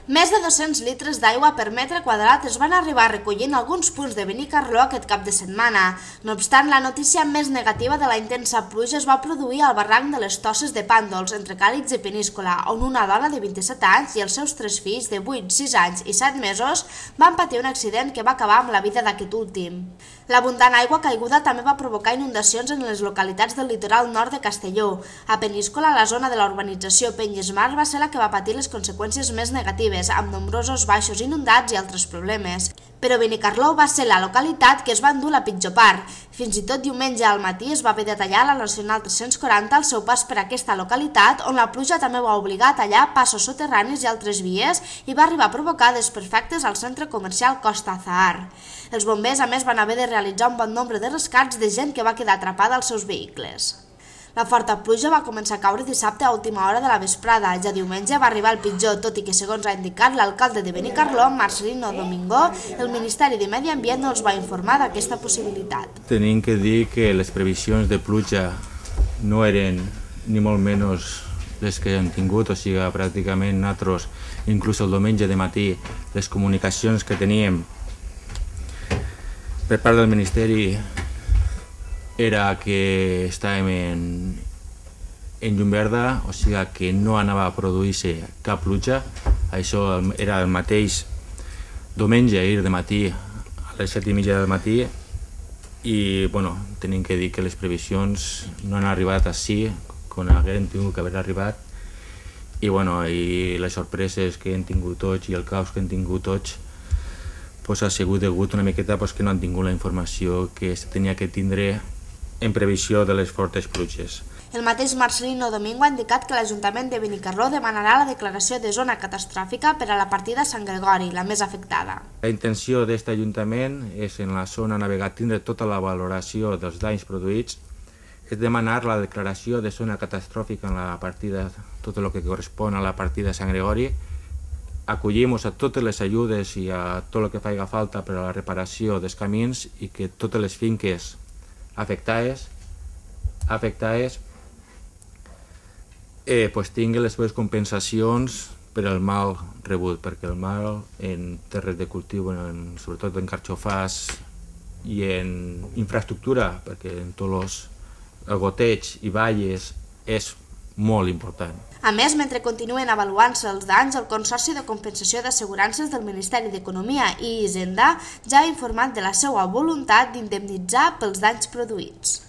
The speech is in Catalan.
Més de 200 litres d'aigua per metre quadrat es van arribar a recollir en alguns punts de Benicarló aquest cap de setmana. No obstant, la notícia més negativa de la intensa pluja es va produir al barranc de les Tosses de Pàndols, entre Càlix i Peníscola, on una dona de 27 anys i els seus 3 fills de 8, 6 anys i 7 mesos van patir un accident que va acabar amb la vida d'aquest últim. L'abundant aigua caiguda també va provocar inundacions en les localitats del litoral nord de Castelló. A Peníscola, la zona de la urbanització Penyesmar va ser la que va patir les conseqüències més negatives, amb nombrosos baixos inundats i altres problemes. Però Benicarló va ser la localitat que es va endur la pitjor part. Fins i tot diumenge al matí es va haver de tallar la Nacional 340 al seu pas per aquesta localitat, on la pluja també va obligar a tallar passos soterranis i altres vies i va arribar a provocar desperfectes al centre comercial Costa Azahar. Els bombers, a més, van haver de realitzar un bon nombre de rescats de gent que va quedar atrapada als seus vehicles. La forta pluja va començar a caure dissabte a última hora de la vesprada. Ja diumenge va arribar el pitjor, tot i que, segons ha indicat l'alcalde de Benicarló, Marcelino Domingo, el Ministeri de Medi Ambient no els va informar d'aquesta possibilitat. Tenim que dir que les previsions de pluja no eren ni molt menys les que hem tingut, o sigui, pràcticament nosaltres, inclús el diumenge de matí, les comunicacions que teníem per part del Ministeri era que estàvem en llum verda, o sigui que no anava a produir-se cap pluja. Això era el mateix diumenge, ahir de matí, a les 7:30 del matí, i bueno, tenim que dir que les previsions no han arribat així, com haguem tingut que haver arribat, i bueno, i les sorpreses que hem tingut tots i el caos que hem tingut tots ha sigut degut una miqueta que no han tingut la informació que es tenia que tindre en previsió de les fortes pluges. El mateix Marcelino Domingo ha indicat que l'Ajuntament de Benicarló demanarà la declaració de zona catastròfica per a la partida Sant Gregori, la més afectada. La intenció d'aquest Ajuntament és en la zona navegat tindre tota la valoració dels danys produïts, és demanar la declaració de zona catastròfica en la partida, tot el que correspon a la partida Sant Gregori. Acollim-nos a totes les ajudes i a tot el que faci falta per a la reparació dels camins i que totes les finques afectades tinguin les seves compensacions per al mal rebut, perquè el mal en terres de cultiu, sobretot en carxofars i en infraestructura, perquè en tots els goteig i valles és molt important. A més, mentre continuen avaluant-se els danys, el Consorci de Compensació d'Assegurances del Ministeri d'Economia i Hisenda ja ha informat de la seva voluntat d'indemnitzar pels danys produïts.